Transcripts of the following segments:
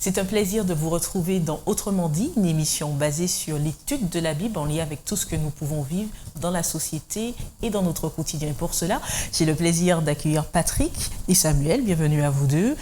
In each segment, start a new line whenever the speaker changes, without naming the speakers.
C'est un plaisir de vous retrouver dans Autrement dit, une émission basée sur l'étude de la Bible en lien avec tout ce que nous pouvons vivre dans la société et dans notre quotidien. Et pour cela, j'ai le plaisir d'accueillir Patrick et Samuel. Bienvenue à vous deux.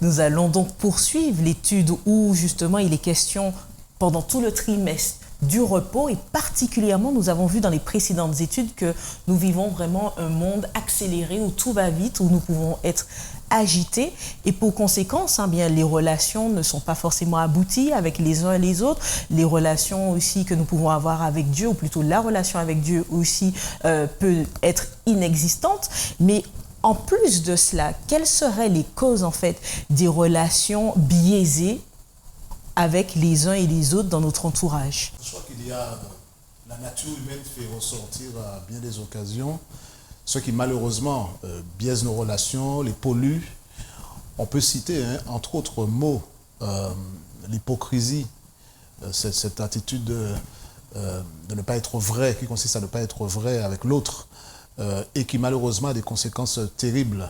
Nous allons donc poursuivre l'étude où justement il est question pendant tout le trimestre du repos et particulièrement nous avons vu dans les précédentes études que nous vivons vraiment un monde accéléré où tout va vite, où nous pouvons être agités et pour conséquence, bien, les relations ne sont pas forcément abouties avec les uns et les autres. Les relations aussi que nous pouvons avoir avec Dieu, ou plutôt la relation avec Dieu aussi peut être inexistante. Mais en plus de cela, quelles seraient les causes en fait des relations biaisées avec les uns et les autres dans notre entourage?
Je crois qu'il y a, la nature humaine fait ressortir à bien des occasions ce qui malheureusement biaise nos relations, les pollue. On peut citer, entre autres mots, l'hypocrisie, cette attitude de ne pas être vrai, qui consiste à ne pas être vrai avec l'autre, et qui malheureusement a des conséquences terribles.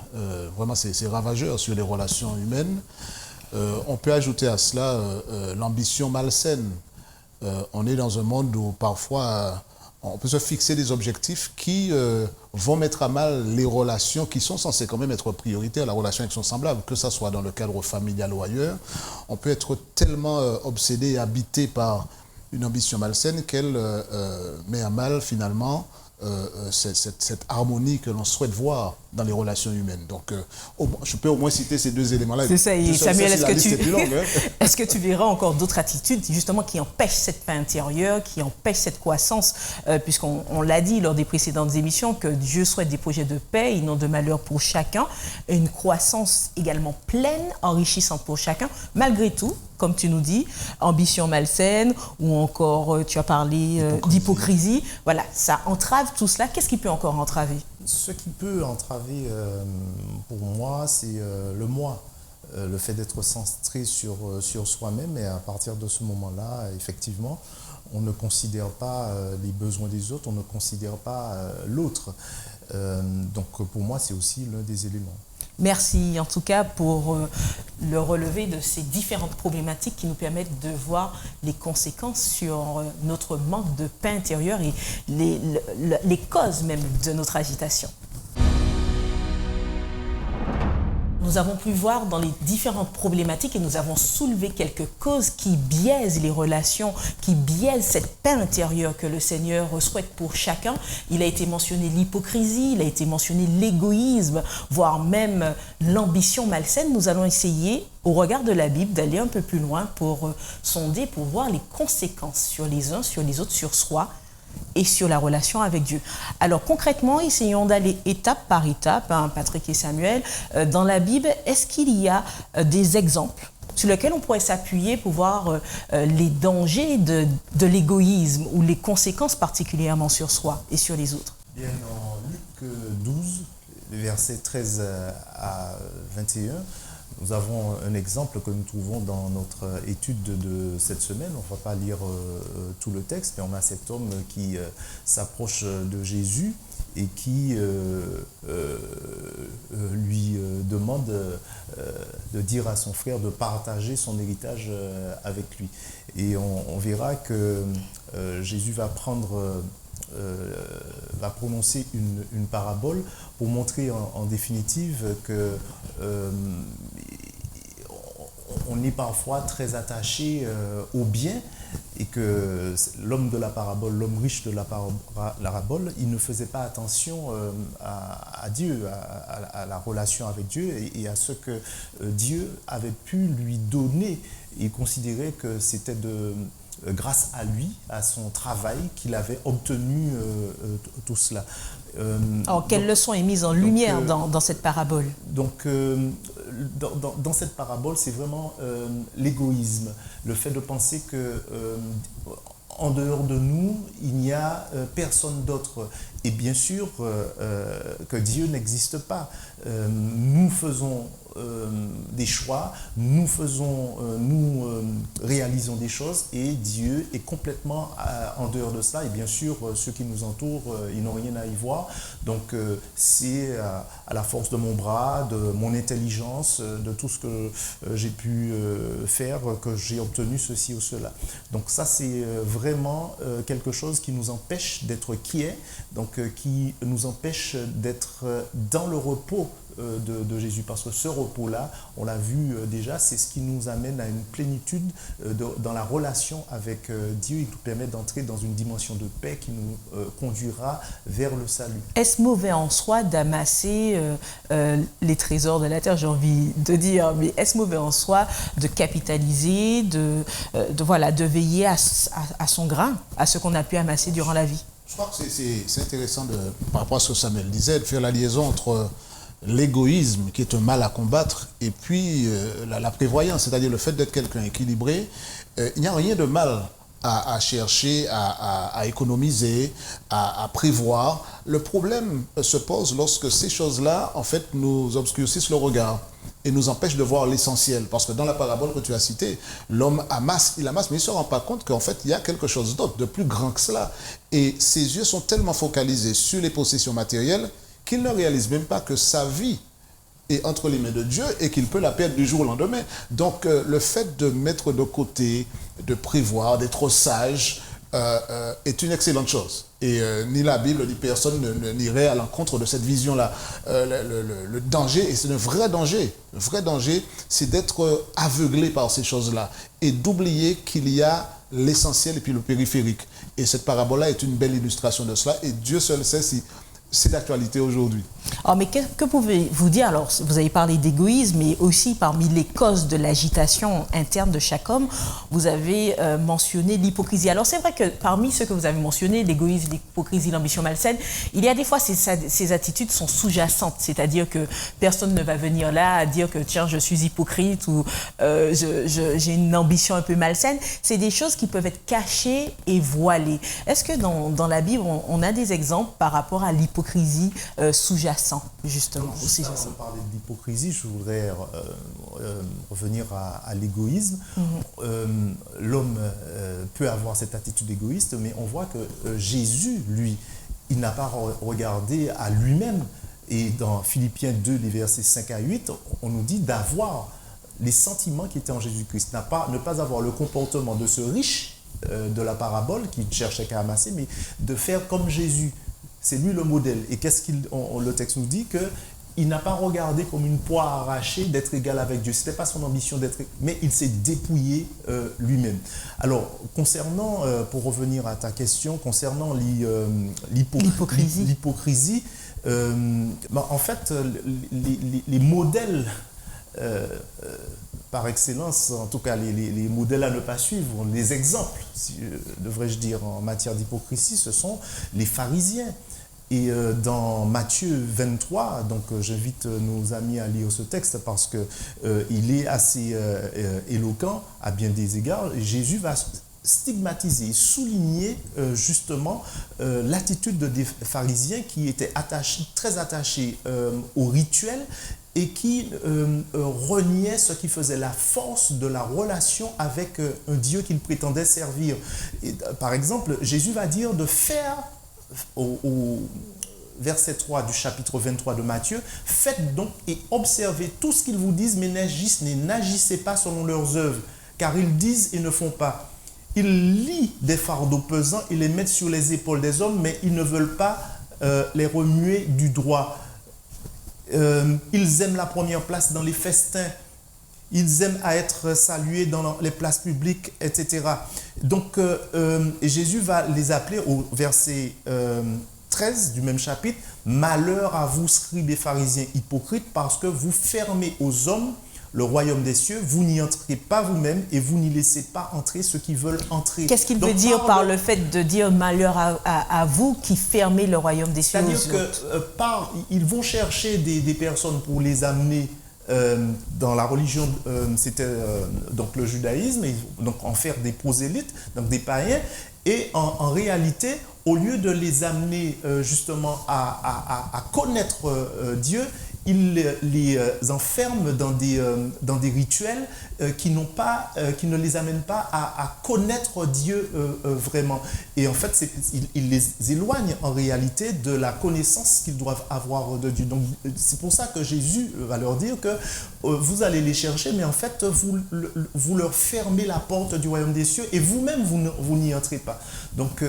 Vraiment, c'est ravageur sur les relations humaines. On peut ajouter à cela l'ambition malsaine. On est dans un monde où parfois on peut se fixer des objectifs qui vont mettre à mal les relations qui sont censées quand même être prioritaires, la relation avec son semblable, que ce soit dans le cadre familial ou ailleurs. On peut être tellement obsédé et habité par une ambition malsaine qu'elle met à mal finalement cette harmonie que l'on souhaite voir dans les relations humaines. Donc, je peux au moins citer ces deux éléments-là.
C'est ça, et Samuel, est-ce que tu verras encore d'autres attitudes justement qui empêchent cette paix intérieure, qui empêchent cette croissance, puisqu'on l'a dit lors des précédentes émissions que Dieu souhaite des projets de paix et non de malheur pour chacun, une croissance également pleine, enrichissante pour chacun, malgré tout, comme tu nous dis, ambition malsaine ou encore, tu as parlé d'hypocrisie. Voilà, ça entrave tout cela. Qu'est-ce qui peut encore entraver?
Ce qui peut entraver, pour moi, c'est le moi. Le fait d'être centré sur soi-même et à partir de ce moment-là, effectivement, on ne considère pas les besoins des autres, on ne considère pas l'autre. Donc pour moi, c'est aussi l'un des éléments.
Merci en tout cas pour le relevé de ces différentes problématiques qui nous permettent de voir les conséquences sur notre manque de paix intérieure et les causes même de notre agitation. Nous avons pu voir dans les différentes problématiques et nous avons soulevé quelques causes qui biaisent les relations, qui biaisent cette paix intérieure que le Seigneur souhaite pour chacun. Il a été mentionné l'hypocrisie, il a été mentionné l'égoïsme, voire même l'ambition malsaine. Nous allons essayer, au regard de la Bible, d'aller un peu plus loin pour sonder, pour voir les conséquences sur les uns, sur les autres, sur soi et sur la relation avec Dieu. Alors concrètement, essayons d'aller étape par étape, Patrick et Samuel. Dans la Bible, est-ce qu'il y a des exemples sur lesquels on pourrait s'appuyer pour voir les dangers de l'égoïsme ou les conséquences particulièrement sur soi et sur les autres?
Bien, en Luc 12, les versets 13 à 21, nous avons un exemple que nous trouvons dans notre étude de cette semaine. On ne va pas lire tout le texte, mais on a cet homme qui s'approche de Jésus et qui lui demande de dire à son frère de partager son héritage avec lui. Et on verra que Jésus va prononcer une parabole pour montrer en définitive que on est parfois très attaché au bien et que l'homme de la parabole, l'homme riche de la parabole, il ne faisait pas attention à Dieu, à la relation avec Dieu et à ce que Dieu avait pu lui donner. Il considérait que c'était grâce à lui, à son travail, qu'il avait obtenu tout cela.
Alors, quelle leçon est mise en lumière dans cette parabole?
Donc, dans cette parabole, c'est vraiment l'égoïsme, le fait de penser que en dehors de nous, il n'y a personne d'autre Et bien sûr que Dieu n'existe pas. Nous faisons des choix, nous réalisons des choses et Dieu est complètement en dehors de cela. Et bien sûr, ceux qui nous entourent, ils n'ont rien à y voir. Donc, c'est à la force de mon bras, de mon intelligence, de tout ce que j'ai pu faire, que j'ai obtenu ceci ou cela. Donc, ça, c'est vraiment quelque chose qui nous empêche d'être quiets, donc qui nous empêche d'être dans le repos de Jésus, parce que ce repos-là, on l'a vu déjà, c'est ce qui nous amène à une plénitude dans la relation avec Dieu. Il nous permet d'entrer dans une dimension de paix qui nous conduira vers le salut.
Est-ce mauvais en soi d'amasser les trésors de la terre, j'ai envie de dire, mais est-ce mauvais en soi de capitaliser, de veiller à son grain, à ce qu'on a pu amasser durant la vie?
Je crois que c'est intéressant, par rapport à ce que Samuel disait, de faire la liaison entre l'égoïsme, qui est un mal à combattre, et puis la prévoyance, c'est-à-dire le fait d'être quelqu'un équilibré. Il n'y a rien de mal à chercher, à économiser, à prévoir. Le problème se pose lorsque ces choses-là, en fait, nous obscurcissent le regard et nous empêchent de voir l'essentiel. Parce que dans la parabole que tu as citée, l'homme amasse, mais il ne se rend pas compte qu'en fait, il y a quelque chose d'autre, de plus grand que cela. Et ses yeux sont tellement focalisés sur les possessions matérielles qu'il ne réalise même pas que sa vie est entre les mains de Dieu et qu'il peut la perdre du jour au lendemain. Donc, le fait de mettre de côté, de prévoir, d'être sage, est une excellente chose. Et ni la Bible, ni personne n'irait à l'encontre de cette vision-là. Le danger, et c'est un vrai danger, c'est d'être aveuglé par ces choses-là et d'oublier qu'il y a l'essentiel et puis le périphérique. Et cette parabole-là est une belle illustration de cela, et Dieu seul sait si c'est d'actualité aujourd'hui.
Alors, mais que pouvez-vous dire? Alors, vous avez parlé d'égoïsme, mais aussi parmi les causes de l'agitation interne de chaque homme, vous avez mentionné l'hypocrisie. Alors, c'est vrai que parmi ceux que vous avez mentionnés, l'égoïsme, l'hypocrisie, l'ambition malsaine, il y a des fois ces attitudes sont sous-jacentes, c'est-à-dire que personne ne va venir là à dire que tiens, je suis hypocrite ou j'ai une ambition un peu malsaine. C'est des choses qui peuvent être cachées et voilées. Est-ce que dans la Bible, on a des exemples par rapport à l'hypocrisie sous-jacent, justement?
Juste avant de parler de l'hypocrisie, je voudrais revenir à l'égoïsme. L'homme peut avoir cette attitude égoïste, mais on voit que Jésus, lui, il n'a pas regardé à lui-même. Et dans Philippiens 2, les versets 5 à 8, on nous dit d'avoir les sentiments qui étaient en Jésus-Christ. Ne pas avoir le comportement de ce riche de la parabole qui ne cherchait qu'à amasser, mais de faire comme Jésus. C'est lui le modèle. Et le texte nous dit qu'il n'a pas regardé comme une poire arrachée d'être égal avec Dieu. Ce n'était pas son ambition d'être, mais il s'est dépouillé lui-même. Alors, pour revenir à ta question, concernant l'hypocrisie, en fait, les modèles par excellence, en tout cas les modèles à ne pas suivre, les exemples, devrais-je dire, en matière d'hypocrisie, ce sont les pharisiens. Et dans Matthieu 23, donc j'invite nos amis à lire ce texte parce qu'il est assez éloquent à bien des égards. Jésus va stigmatiser, souligner justement l'attitude des pharisiens qui étaient très attachés au rituel et qui reniaient ce qui faisait la force de la relation avec un Dieu qu'ils prétendaient servir. Et, par exemple, Jésus va dire de faire, au verset 3 du chapitre 23 de Matthieu, « Faites donc et observez tout ce qu'ils vous disent, mais n'agissez pas selon leurs œuvres, car ils disent et ne font pas. Ils lient des fardeaux pesants et les mettent sur les épaules des hommes, mais ils ne veulent pas les remuer du droit. Ils aiment la première place dans les festins. Ils aiment à être salués dans les places publiques, etc. » Donc, Jésus va les appeler au verset 13 du même chapitre, « Malheur à vous, scribes et pharisiens hypocrites, parce que vous fermez aux hommes le royaume des cieux, vous n'y entrez pas vous-même et vous n'y laissez pas entrer ceux qui veulent entrer. » Qu'est-ce
qu'il veut dire par le fait de dire « malheur à vous qui fermez le royaume des cieux » ?
C'est-à-dire qu'ils vont chercher des personnes pour les amener dans la religion, c'était donc le judaïsme, et donc en faire des prosélytes, donc des païens, et en réalité, au lieu de les amener justement à connaître Dieu, il les enferme dans des rituels qui ne les amènent pas à connaître Dieu vraiment. Et en fait, il les éloigne en réalité de la connaissance qu'ils doivent avoir de Dieu. Donc, c'est pour ça que Jésus va leur dire que vous allez les chercher, mais en fait, vous leur fermez la porte du royaume des cieux et vous-même, vous n'y entrez pas. Donc,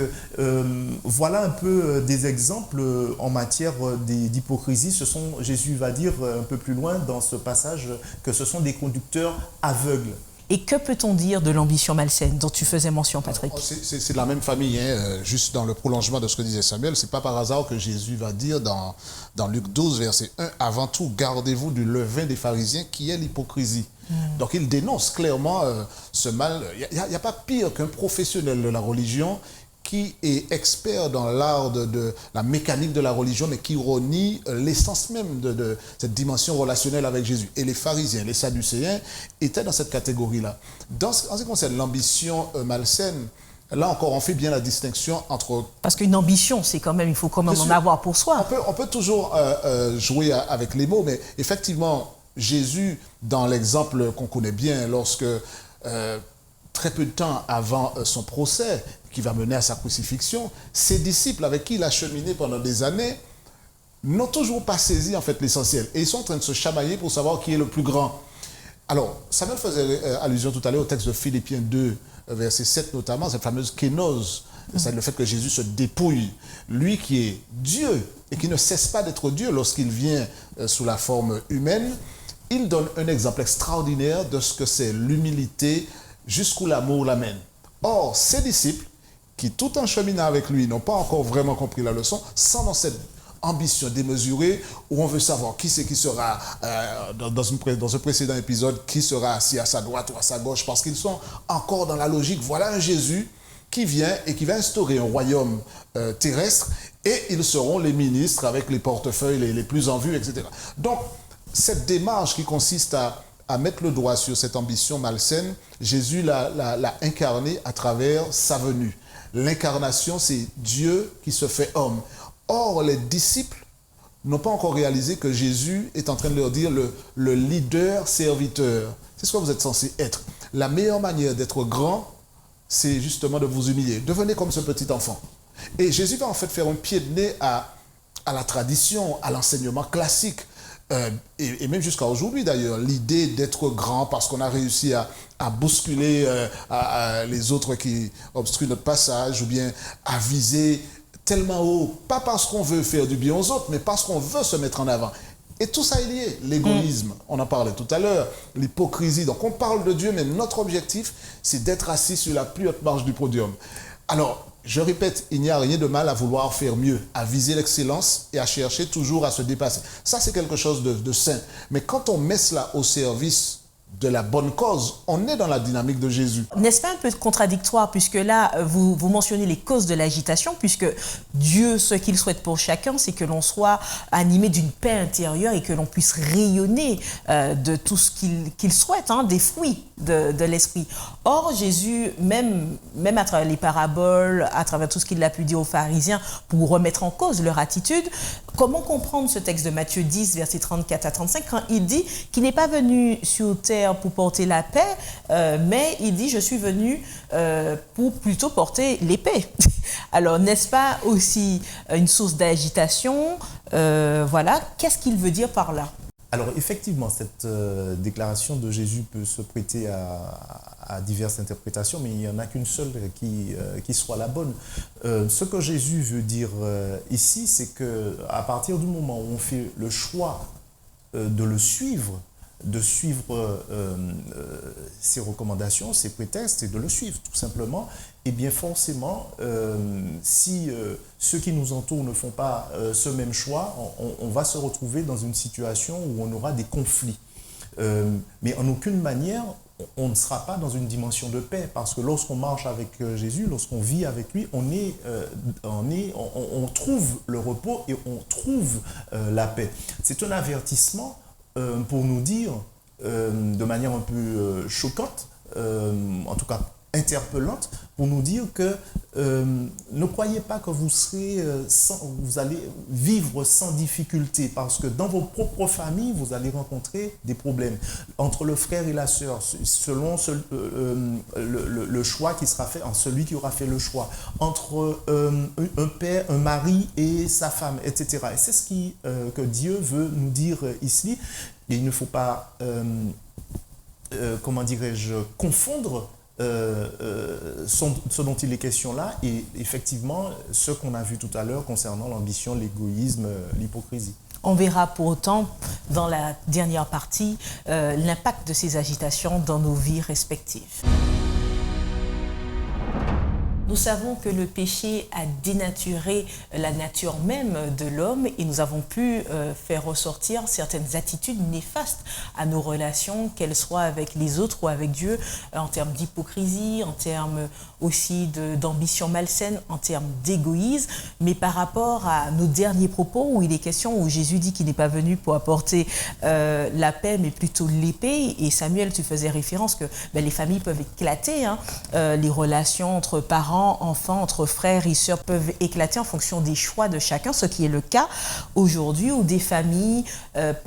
voilà un peu des exemples en matière d'hypocrisie. Jésus va dire un peu plus loin dans ce passage que ce sont des conducteurs aveugles.
Et que peut-on dire de l'ambition malsaine dont tu faisais mention, Patrick?
C'est de la même famille, hein, juste dans le prolongement de ce que disait Samuel. C'est pas par hasard que Jésus va dire dans Luc 12, verset 1, « Avant tout, gardez-vous du levain des pharisiens qui est l'hypocrisie. » Donc il dénonce clairement ce mal. Il n'y a pas pire qu'un professionnel de la religion qui est expert dans l'art de la mécanique de la religion, mais qui renie l'essence même de cette dimension relationnelle avec Jésus. Et les pharisiens, les sadducéens étaient dans cette catégorie-là. En ce qui concerne l'ambition malsaine, là encore, on fait bien la distinction entre...
Parce qu'une ambition, c'est quand même, il faut quand même en avoir pour soi.
On peut toujours jouer avec les mots, mais effectivement, Jésus, dans l'exemple qu'on connaît bien, lorsque très peu de temps avant son procès, qui va mener à sa crucifixion, ses disciples avec qui il a cheminé pendant des années n'ont toujours pas saisi en fait l'essentiel. Et ils sont en train de se chamailler pour savoir qui est le plus grand. Alors, Samuel faisait allusion tout à l'heure au texte de Philippiens 2, verset 7 notamment, cette fameuse kénose, c'est le fait que Jésus se dépouille, lui qui est Dieu et qui ne cesse pas d'être Dieu lorsqu'il vient sous la forme humaine. Il donne un exemple extraordinaire de ce que c'est l'humilité jusqu'où l'amour l'amène. Or, ses disciples, qui tout en cheminant avec lui n'ont pas encore vraiment compris la leçon, sont dans cette ambition démesurée où on veut savoir qui c'est qui sera, dans un précédent épisode, qui sera assis à sa droite ou à sa gauche, parce qu'ils sont encore dans la logique, voilà un Jésus qui vient et qui va instaurer un royaume terrestre et ils seront les ministres avec les portefeuilles les plus en vue, etc. Donc, cette démarche qui consiste à mettre le doigt sur cette ambition malsaine, Jésus l'a incarnée à travers sa venue. L'incarnation, c'est Dieu qui se fait homme. Or, les disciples n'ont pas encore réalisé que Jésus est en train de leur dire le leader-serviteur. C'est ce que vous êtes censé être. La meilleure manière d'être grand, c'est justement de vous humilier. Devenez comme ce petit enfant. Et Jésus va en fait faire un pied de nez à la tradition, à l'enseignement classique. Et même jusqu'à aujourd'hui d'ailleurs, l'idée d'être grand parce qu'on a réussi à bousculer les autres qui obstruent notre passage ou bien à viser tellement haut, pas parce qu'on veut faire du bien aux autres, mais parce qu'on veut se mettre en avant. Et tout ça est lié, l'égoïsme, on en parlait tout à l'heure, l'hypocrisie. Donc on parle de Dieu, mais notre objectif, c'est d'être assis sur la plus haute marche du podium. Alors, je répète, il n'y a rien de mal à vouloir faire mieux, à viser l'excellence et à chercher toujours à se dépasser. Ça, c'est quelque chose de sain. Mais quand on met cela au service de la bonne cause, on est dans la dynamique de Jésus.
N'est-ce pas un peu contradictoire, puisque là, vous mentionnez les causes de l'agitation, puisque Dieu, ce qu'il souhaite pour chacun, c'est que l'on soit animé d'une paix intérieure et que l'on puisse rayonner de tout ce qu'il souhaite, hein, des fruits de l'esprit. Or, Jésus, même à travers les paraboles, à travers tout ce qu'il a pu dire aux pharisiens pour remettre en cause leur attitude, comment comprendre ce texte de Matthieu 10, versets 34 à 35, quand il dit qu'il n'est pas venu sur terre pour porter la paix, mais il dit « je suis venu pour plutôt porter l'épée ». Alors, n'est-ce pas aussi une source d'agitation? Voilà, qu'est-ce qu'il veut dire par là?
Alors, effectivement, cette déclaration de Jésus peut se prêter à diverses interprétations, mais il n'y en a qu'une seule qui soit la bonne. Ce que Jésus veut dire ici, c'est qu'à partir du moment où on fait le choix de le suivre, de suivre ses recommandations, ses prétextes et de le suivre tout simplement, et bien forcément, si ceux qui nous entourent ne font pas ce même choix, on va se retrouver dans une situation où on aura des conflits. Mais en aucune manière, on ne sera pas dans une dimension de paix, parce que lorsqu'on marche avec Jésus, lorsqu'on vit avec lui, on trouve le repos et on trouve la paix. C'est un avertissement pour nous dire, de manière un peu choquante, en tout cas interpellante, pour nous dire que ne croyez pas que vous allez vivre sans difficulté, parce que dans vos propres familles, vous allez rencontrer des problèmes. Entre le frère et la sœur, selon le choix qui sera fait, celui qui aura fait le choix, entre un père, un mari et sa femme, etc. Et c'est ce que Dieu veut nous dire ici. Et il ne faut pas, comment dirais-je, confondre ce dont il est question là et effectivement ce qu'on a vu tout à l'heure concernant l'ambition, l'égoïsme, l'hypocrisie.
On verra pour autant dans la dernière partie l'impact de ces agitations dans nos vies respectives. Nous savons que le péché a dénaturé la nature même de l'homme et nous avons pu faire ressortir certaines attitudes néfastes à nos relations, qu'elles soient avec les autres ou avec Dieu, en termes d'hypocrisie, en termes aussi d'ambition malsaine, en termes d'égoïsme. Mais par rapport à nos derniers propos où il est question, où Jésus dit qu'il n'est pas venu pour apporter la paix, mais plutôt l'épée. Et Samuel, tu faisais référence que les familles peuvent éclater, hein, les relations entre parents, enfants, entre frères et sœurs peuvent éclater en fonction des choix de chacun, ce qui est le cas aujourd'hui où des familles,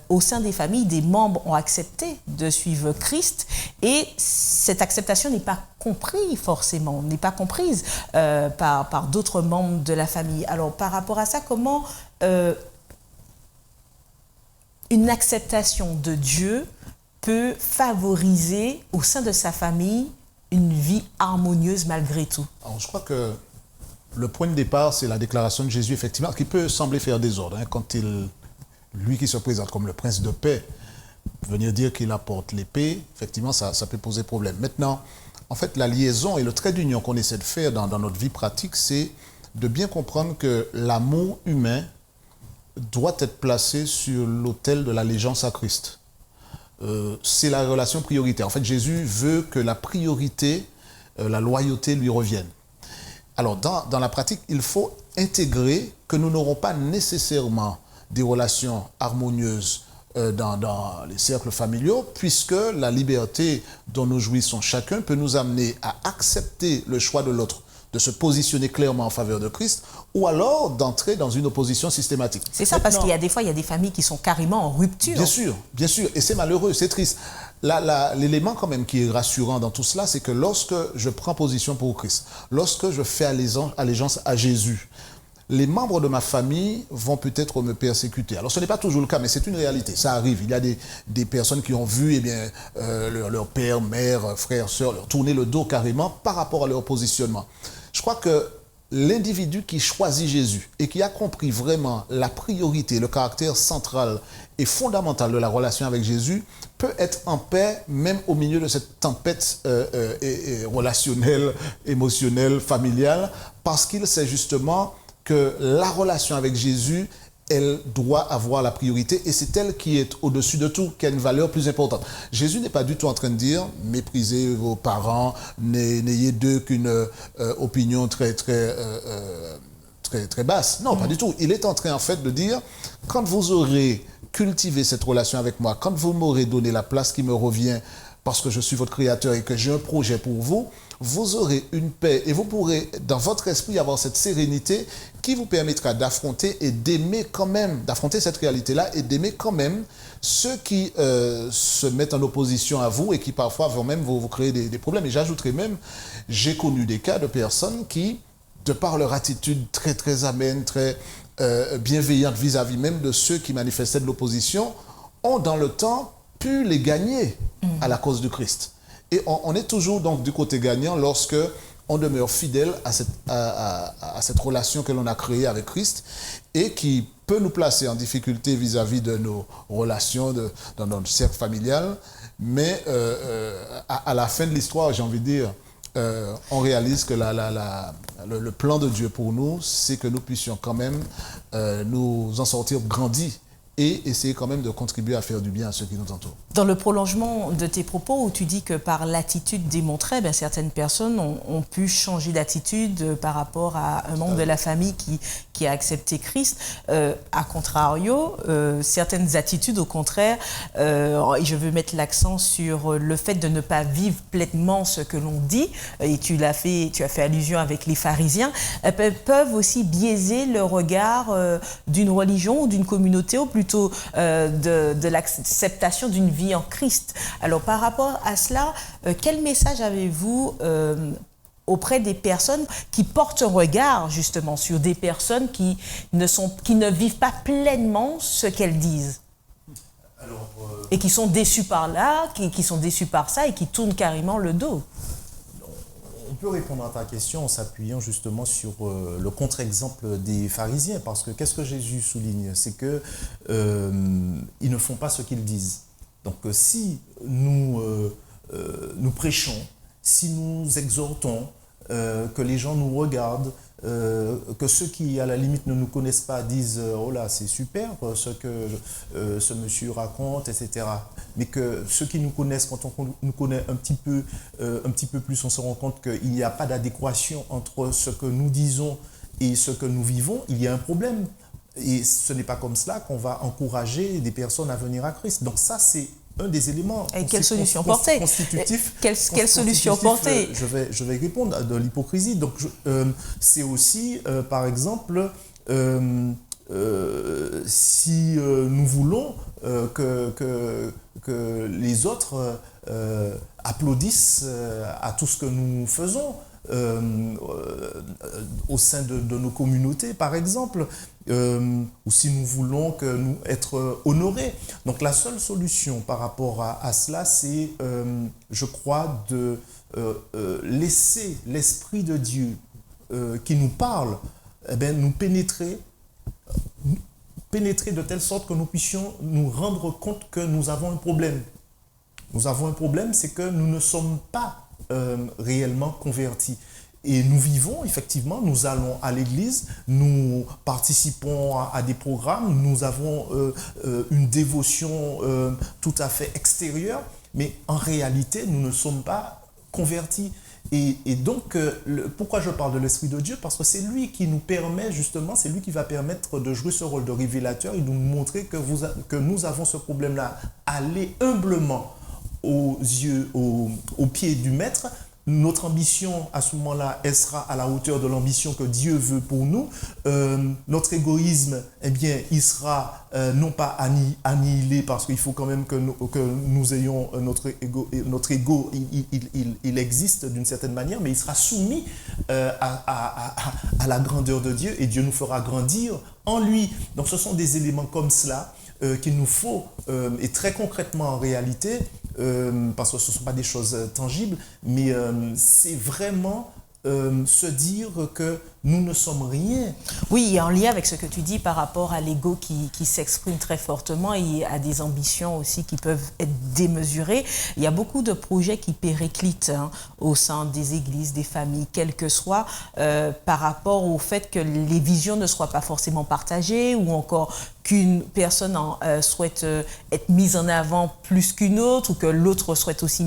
au sein des familles, des membres ont accepté de suivre Christ et cette acceptation n'est pas comprise forcément, n'est pas comprise par d'autres membres de la famille. Alors par rapport à ça, comment une acceptation de Dieu peut favoriser au sein de sa famille une vie harmonieuse malgré tout?
Alors, je crois que le point de départ, c'est la déclaration de Jésus, effectivement, qui peut sembler faire désordre. Hein, quand lui qui se présente comme le prince de paix, venir dire qu'il apporte l'épée, effectivement, ça peut poser problème. Maintenant, en fait, la liaison et le trait d'union qu'on essaie de faire dans notre vie pratique, c'est de bien comprendre que l'amour humain doit être placé sur l'autel de l'allégeance à Christ. C'est la relation prioritaire. En fait, Jésus veut que la priorité, la loyauté lui revienne. Alors, dans la pratique, il faut intégrer que nous n'aurons pas nécessairement des relations harmonieuses dans les cercles familiaux, puisque la liberté dont nous jouissons chacun peut nous amener à accepter le choix de l'autre, de se positionner clairement en faveur de Christ, ou alors d'entrer dans une opposition systématique.
C'est ça. Maintenant, parce qu'il y a des fois, il y a des familles qui sont carrément en rupture.
Bien sûr, et c'est malheureux, c'est triste. L'élément quand même qui est rassurant dans tout cela, c'est que lorsque je prends position pour Christ, lorsque je fais allégeance à Jésus, les membres de ma famille vont peut-être me persécuter. Alors ce n'est pas toujours le cas, mais c'est une réalité, ça arrive. Il y a des personnes qui ont vu leur père, mère, frère, sœur leur tourner le dos carrément par rapport à leur positionnement. Je crois que l'individu qui choisit Jésus et qui a compris vraiment la priorité, le caractère central et fondamental de la relation avec Jésus peut être en paix même au milieu de cette tempête relationnelle, émotionnelle, familiale, parce qu'il sait justement que la relation avec Jésus, elle doit avoir la priorité et c'est elle qui est au-dessus de tout, qui a une valeur plus importante. Jésus n'est pas du tout en train de dire « méprisez vos parents, n'ayez d'eux qu'une opinion très basse ». Non, pas du tout. Il est en train en fait de dire « quand vous aurez cultivé cette relation avec moi, quand vous m'aurez donné la place qui me revient parce que je suis votre créateur et que j'ai un projet pour vous, vous aurez une paix et vous pourrez dans votre esprit avoir cette sérénité qui vous permettra d'affronter et d'aimer quand même, d'affronter cette réalité-là et d'aimer quand même ceux qui se mettent en opposition à vous et qui parfois vont même vous créer des problèmes. Et j'ajouterai même, j'ai connu des cas de personnes qui, de par leur attitude très amène, très bienveillante vis-à-vis même de ceux qui manifestaient de l'opposition, ont dans le temps pu les gagner à la cause du Christ. Et on est toujours donc du côté gagnant lorsque on demeure fidèle à cette relation que l'on a créée avec Christ et qui peut nous placer en difficulté vis-à-vis de nos relations dans notre cercle familial. Mais à la fin de l'histoire, j'ai envie de dire, on réalise que le plan de Dieu pour nous, c'est que nous puissions quand même nous en sortir grandis et essayer quand même de contribuer à faire du bien à ceux qui nous entourent.
Dans le prolongement de tes propos, où tu dis que par l'attitude démontrée, certaines personnes ont pu changer d'attitude par rapport à un membre de la famille qui a accepté Christ. A contrario, certaines attitudes, au contraire, et je veux mettre l'accent sur le fait de ne pas vivre pleinement ce que l'on dit, et tu as fait allusion avec les pharisiens, peuvent aussi biaiser le regard d'une religion ou d'une communauté, ou plutôt de l'acceptation d'une vie en Christ. Alors par rapport à cela, quel message avez-vous auprès des personnes qui portent un regard justement sur des personnes qui ne vivent pas pleinement ce qu'elles disent? Et qui sont déçus par là, qui sont déçus par ça et qui tournent carrément le dos?
On peut répondre à ta question en s'appuyant justement sur le contre-exemple des pharisiens, parce que qu'est-ce que Jésus souligne? C'est que ils ne font pas ce qu'ils disent. Donc si nous prêchons, si nous exhortons, que les gens nous regardent, que ceux qui à la limite ne nous connaissent pas disent oh là c'est super ce que ce monsieur raconte, etc. Mais que ceux qui nous connaissent, quand on nous connaît un petit peu plus, on se rend compte qu'il n'y a pas d'adéquation entre ce que nous disons et ce que nous vivons, il y a un problème. Et ce n'est pas comme cela qu'on va encourager des personnes à venir à Christ. Donc ça, c'est un des éléments constitutifs.
Quelle solution porter?
Je vais répondre de l'hypocrisie. Donc c'est aussi, par exemple, si nous voulons que les autres applaudissent à tout ce que nous faisons, au sein de nos communautés, par exemple, ou si nous voulons être honorés. Donc la seule solution par rapport à cela, c'est, je crois, de laisser l'Esprit de Dieu qui nous parle, nous pénétrer de telle sorte que nous puissions nous rendre compte que nous avons un problème. Nous avons un problème, c'est que nous ne sommes pas réellement convertis. Et nous vivons, effectivement, nous allons à l'église, nous participons à des programmes, nous avons une dévotion tout à fait extérieure, mais en réalité, nous ne sommes pas convertis. Et donc, pourquoi je parle de l'Esprit de Dieu? Parce que c'est lui qui nous permet, justement, c'est lui qui va permettre de jouer ce rôle de révélateur et de nous montrer que nous avons ce problème-là. Aller humblement aux pieds du Maître. Notre ambition, à ce moment-là, elle sera à la hauteur de l'ambition que Dieu veut pour nous. Notre égoïsme, il sera non pas annihilé, parce qu'il faut quand même que nous ayons notre ego, il existe d'une certaine manière, mais il sera soumis à la grandeur de Dieu, et Dieu nous fera grandir en lui. Donc ce sont des éléments comme cela qu'il nous faut, et très concrètement en réalité, parce que ce ne sont pas des choses tangibles, mais c'est vraiment se dire que nous ne sommes rien.
Oui, en lien avec ce que tu dis par rapport à l'ego qui s'exprime très fortement et à des ambitions aussi qui peuvent être démesurées. Il y a beaucoup de projets qui périclitent au sein des églises, des familles, quelles que soient, par rapport au fait que les visions ne soient pas forcément partagées, ou encore qu'une personne souhaite être mise en avant plus qu'une autre, ou que l'autre souhaite aussi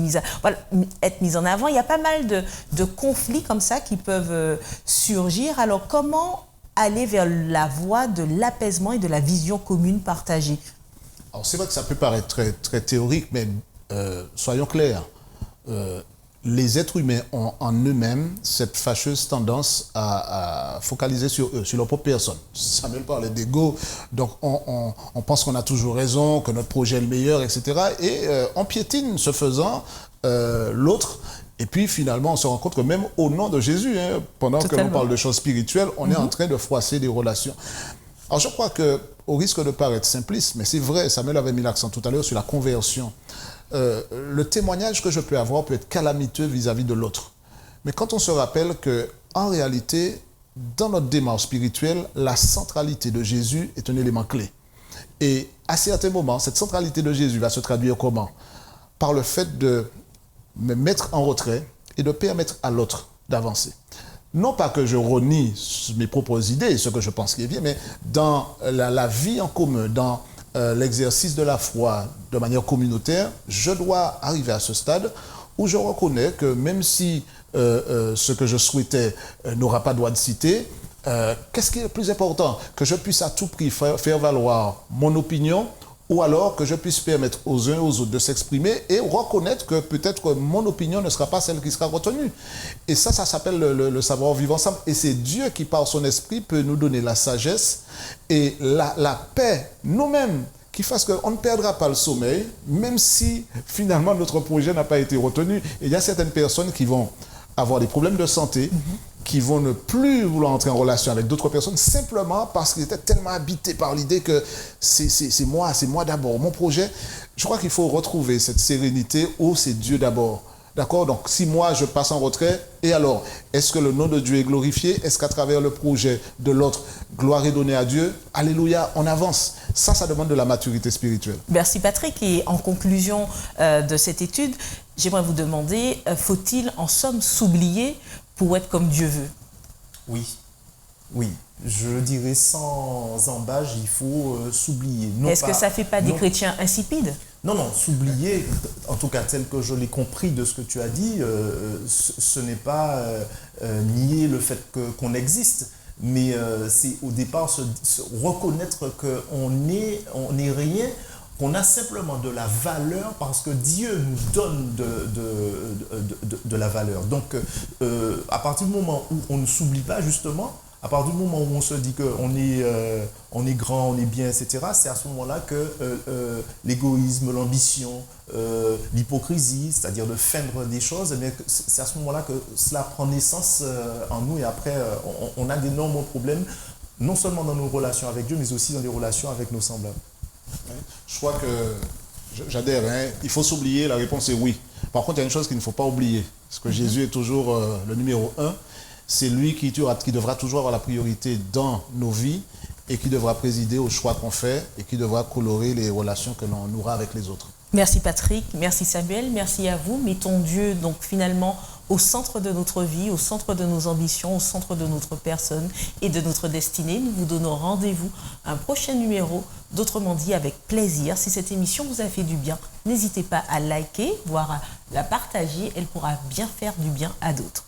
être mise en avant. Il y a pas mal de conflits comme ça qui peuvent surgir. Alors, comment aller vers la voie de l'apaisement et de la vision commune partagée?
Alors, c'est vrai que ça peut paraître très, très théorique, mais soyons clairs. Les êtres humains ont en eux-mêmes cette fâcheuse tendance à focaliser sur eux, sur leur propre personne. Samuel parlait d'ego, donc on pense qu'on a toujours raison, que notre projet est le meilleur, etc. Et on piétine, ce faisant, l'autre. Et puis finalement, on se rend compte que même au nom de Jésus, pendant que l'on parle de choses spirituelles, on est en train de froisser des relations. Alors je crois qu'au risque de paraître simpliste, mais c'est vrai, Samuel avait mis l'accent tout à l'heure sur la conversion. Le témoignage que je peux avoir peut être calamiteux vis-à-vis de l'autre. Mais quand on se rappelle qu'en réalité, dans notre démarche spirituelle, la centralité de Jésus est un élément clé. Et à certains moments, cette centralité de Jésus va se traduire comment? Par le fait de me mettre en retrait et de permettre à l'autre d'avancer. Non pas que je renie mes propres idées, ce que je pense qui est bien, mais dans la vie en commun, dans l'exercice de la foi de manière communautaire, je dois arriver à ce stade où je reconnais que même si ce que je souhaitais n'aura pas droit de citer, qu'est-ce qui est le plus important? Que je puisse à tout prix faire valoir mon opinion, ou alors que je puisse permettre aux uns et aux autres de s'exprimer et reconnaître que peut-être mon opinion ne sera pas celle qui sera retenue. Et ça s'appelle le savoir vivre ensemble. Et c'est Dieu qui, par son esprit, peut nous donner la sagesse et la paix nous-mêmes, qui fasse qu'on ne perdra pas le sommeil, même si finalement notre projet n'a pas été retenu. Et il y a certaines personnes qui vont avoir des problèmes de santé, qui vont ne plus vouloir entrer en relation avec d'autres personnes simplement parce qu'ils étaient tellement habités par l'idée que c'est moi d'abord, mon projet. Je crois qu'il faut retrouver cette sérénité où c'est Dieu d'abord. D'accord? Donc, si moi, je passe en retrait, et alors, est-ce que le nom de Dieu est glorifié? Est-ce qu'à travers le projet de l'autre, gloire est donnée à Dieu? Alléluia, on avance. Ça demande de la maturité spirituelle.
Merci Patrick. Et en conclusion de cette étude, j'aimerais vous demander, faut-il en somme s'oublier pour être comme Dieu veut?
Oui. Je dirais sans embâche, il faut s'oublier.
Est-ce que ça ne fait pas des chrétiens insipides?
Non, s'oublier, en tout cas tel que je l'ai compris de ce que tu as dit, ce n'est pas nier le fait qu'on existe, mais c'est au départ se reconnaître qu'on n'est rien, qu'on a simplement de la valeur parce que Dieu nous donne de la valeur. Donc, à partir du moment où on ne s'oublie pas, justement, à partir du moment où on se dit qu'on est grand, on est bien, etc., c'est à ce moment-là que l'égoïsme, l'ambition, l'hypocrisie, c'est-à-dire de feindre des choses, c'est à ce moment-là que cela prend naissance en nous et après on a d'énormes problèmes, non seulement dans nos relations avec Dieu, mais aussi dans les relations avec nos semblables.
Je crois que j'adhère, il faut s'oublier, la réponse est oui. Par contre, il y a une chose qu'il ne faut pas oublier, parce que Jésus est toujours le numéro 1. C'est lui qui devra toujours avoir la priorité dans nos vies et qui devra présider aux choix qu'on fait et qui devra colorer les relations que l'on aura avec les autres.
Merci Patrick, merci Samuel, merci à vous. Mettons Dieu donc finalement au centre de notre vie, au centre de nos ambitions, au centre de notre personne et de notre destinée. Nous vous donnons rendez-vous à un prochain numéro, d'autrement dit avec plaisir. Si cette émission vous a fait du bien, n'hésitez pas à liker, voire à la partager, elle pourra bien faire du bien à d'autres.